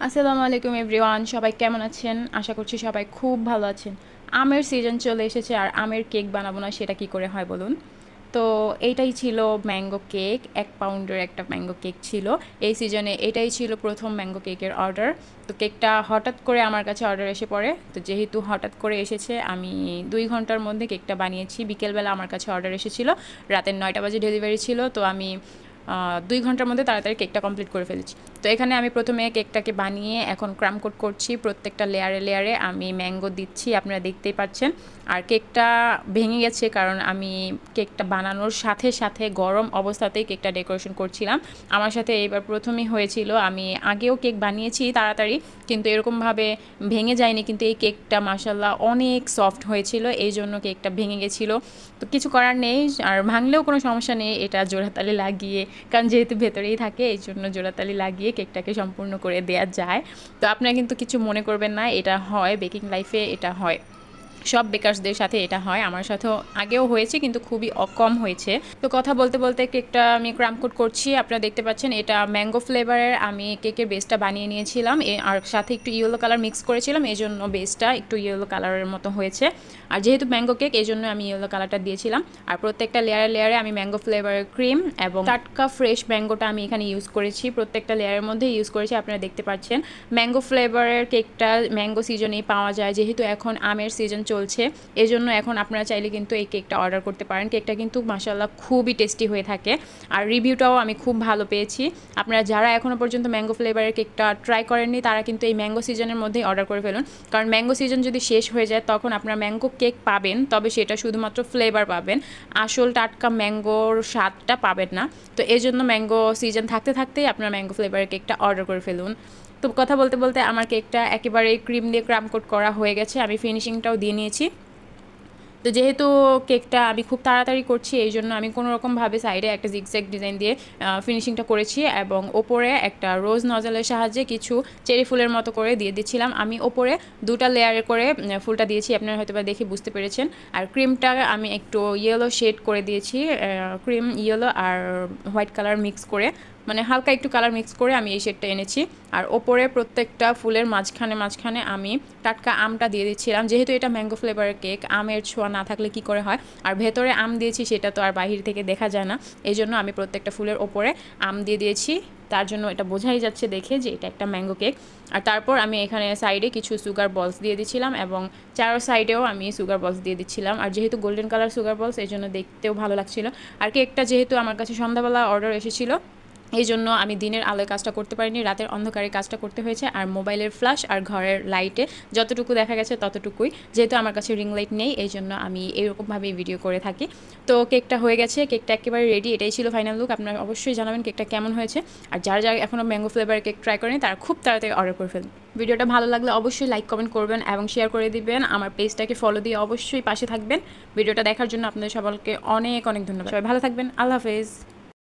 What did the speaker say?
আসসালামু আলাইকুম এভরিওয়ান, সবাই কেমন আছেন? আশা করছি সবাই খুব ভালো আছেন। আমের সিজন চলে এসেছে, আর আমের কেক বানাবো না সেটা কি করে হয় বলুন? তো এইটাই ছিল ম্যাঙ্গো কেক, 1 পাউন্ডের একটা ম্যাঙ্গো কেক ছিল। এই সিজনে এটাই ছিল প্রথম ম্যাঙ্গো কেকের অর্ডার। তো কেকটা হঠাৎ করে আমার কাছে অর্ডার এসে পড়ে। তো যেহেতু হঠাৎ করে এসেছে, আমি 2 ঘন্টার মধ্যে কেকটা বানিয়েছি। বিকেলবেলা আমার কাছে অর্ডার এসেছিলো, রাতের 9টা বাজে ডেলিভারি ছিল। তো আমি 2 ঘন্টার মধ্যে তাড়াতাড়ি কেকটা কমপ্লিট করে ফেলেছি। তো এখানে আমি প্রথমে কেকটাকে বানিয়ে এখন ক্রাম কোট করছি। প্রত্যেকটা লেয়ারে লেয়ারে আমি ম্যাঙ্গো দিচ্ছি, আপনারা দেখতেই পাচ্ছেন। আর কেকটা ভেঙে গেছে কারণ আমি কেকটা বানানোর সাথে সাথে গরম অবস্থাতেই কেকটা ডেকোরেশন করছিলাম। আমার সাথে এইবার প্রথমই হয়েছিল। আমি আগেও কেক বানিয়েছি তাড়াতাড়ি, কিন্তু এরকমভাবে ভেঙে যায়নি। কিন্তু এই কেকটা মাশাল্লাহ অনেক সফট হয়েছিল, এই জন্য কেকটা ভেঙে গেছিলো। তো কিছু করার নেই, আর ভাঙলেও কোনো সমস্যা নেই। এটা জোড়াতালি লাগিয়ে, কারণ যেহেতু ভেতরেই থাকে এই জন্য জোড়াতালি লাগিয়ে কেকটাকে সম্পূর্ণ করে দেওয়া যায়। তো আপনারা কিন্তু কিছু মনে করবেন না, এটা হয় বেকিং লাইফে, এটা হয় সব বেকারসদের সাথে, এটা হয়। আমার সাথেও আগেও হয়েছে, কিন্তু খুবই কম হয়েছে। তো কথা বলতে বলতে কেকটা আমি ক্রাম কোট করছি। আপনারা দেখতে পাচ্ছেন এটা ম্যাঙ্গো ফ্লেভারের। আমি কেকের বেসটা বানিয়ে নিয়েছিলাম, আর সাথে একটু ইয়েলো কালার মিক্স করেছিলাম, এই জন্য বেসটা একটু ইয়েলো কালারের মতো হয়েছে। আর যেহেতু ম্যাঙ্গো কেক, এই জন্য আমি ইয়েলো কালারটা দিয়েছিলাম। আর প্রত্যেকটা লেয়ারে লেয়ারে আমি ম্যাঙ্গো ফ্লেভারের ক্রিম এবং টাটকা ফ্রেশ ম্যাঙ্গোটা আমি এখানে ইউজ করেছি, প্রত্যেকটা লেয়ারের মধ্যে ইউজ করেছি। আপনারা দেখতে পাচ্ছেন ম্যাঙ্গো ফ্লেভারের কেকটা ম্যাঙ্গো সিজনেই পাওয়া যায়, যেহেতু এখন আমের সিজন চলছে। এই জন্য এখন আপনারা চাইলে কিন্তু এই কেকটা অর্ডার করতে পারেন। কেকটা কিন্তু মাশাআল্লাহ খুবই টেস্টি হয়ে থাকে, আর রিভিউটাও আমি খুব ভালো পেয়েছি। আপনারা যারা এখনও পর্যন্ত ম্যাঙ্গো ফ্লেভারের কেকটা ট্রাই করেননি, তারা কিন্তু এই ম্যাঙ্গো সিজনের মধ্যেই অর্ডার করে ফেলুন। কারণ ম্যাঙ্গো সিজন যদি শেষ হয়ে যায়, তখন আপনারা ম্যাঙ্গো কেক পাবেন, তবে সেটা শুধুমাত্র ফ্লেভার পাবেন, আসল টাটকা ম্যাঙ্গোর স্বাদটা পাবেন না। তো এই জন্য ম্যাঙ্গো সিজন থাকতে থাকতেই আপনারা ম্যাঙ্গো ফ্লেভারের কেকটা অর্ডার করে ফেলুন। তো কথা বলতে বলতে আমার কেকটা একেবারে ক্রিম দিয়ে ক্রাম কোট করা হয়ে গেছে, আমি ফিনিশিংটাও দিয়ে নিয়েছি। তো যেহেতু কেকটা আমি খুব তাড়াতাড়ি করছি, এই জন্য আমি কোনো রকমভাবে সাইডে একটা জিগজ্যাগ ডিজাইন দিয়ে ফিনিশিংটা করেছি, এবং ওপরে একটা রোজ নজলের সাহায্যে কিছু চেরি ফুলের মতো করে দিয়ে দিচ্ছিলাম। আমি ওপরে 2টা লেয়ারে করে ফুলটা দিয়েছি, আপনারা হয়তো বা দেখে বুঝতে পেরেছেন। আর ক্রিমটা আমি একটু ইয়েলো শেড করে দিয়েছি, ক্রিম ইয়েলো আর হোয়াইট কালার মিক্স করে, মানে হালকা একটু কালার মিক্স করে আমি এই শেডটা এনেছি। আর ওপরে প্রত্যেকটা ফুলের মাঝখানে মাঝখানে আমি টাটকা আমটা দিয়ে দিচ্ছিলাম, যেহেতু এটা ম্যাঙ্গো ফ্লেভারের কেক, আমের ছোঁয়া না থাকলে কি করে হয়। আর ভেতরে আম দিয়েছি, সেটা তো আর বাহির থেকে দেখা যায় না, এই জন্য আমি প্রত্যেকটা ফুলের ওপরে আম দিয়ে দিয়েছি। তার জন্য এটা বোঝাই যাচ্ছে দেখে যে এটা একটা ম্যাঙ্গো কেক। আর তারপর আমি এখানে সাইডে কিছু সুগার বলস দিয়ে দিচ্ছিলাম, এবং চারো সাইডেও আমি সুগার বলস দিয়ে দিচ্ছিলাম। আর যেহেতু গোল্ডেন কালার সুগার বলস, এই জন্য দেখতেও ভালো লাগছিল। আর কেকটা যেহেতু আমার কাছে সন্ধ্যাবেলা অর্ডার এসেছিলো, এই জন্য আমি দিনের আলোয় কাজটা করতে পারিনি, রাতের অন্ধকারে কাজটা করতে হয়েছে। আর মোবাইলের ফ্ল্যাশ আর ঘরের লাইটে যতটুকু দেখা গেছে ততটুকুই, যেহেতু আমার কাছে রিং লাইট নেই, এই জন্য আমি এরকমভাবেই ভিডিও করে থাকি। তো কেকটা হয়ে গেছে, কেকটা একেবারে রেডি। এটাই ছিল ফাইনাল লুক। আপনারা অবশ্যই জানাবেন কেকটা কেমন হয়েছে। আর যারা যারা এখনও ম্যাঙ্গো ফ্লেভার কেক ট্রাই করেনি, তারা খুব তাড়াতাড়ি অর্ডার করে ফেলুন। ভিডিওটা ভালো লাগলে অবশ্যই লাইক কমেন্ট করবেন এবং শেয়ার করে দিবেন। আমার পেজটাকে ফলো দিয়ে অবশ্যই পাশে থাকবেন। ভিডিওটা দেখার জন্য আপনাদের সবাইকে অনেক অনেক ধন্যবাদ। সবাই ভালো থাকবেন। আল্লাহ হাফেজ।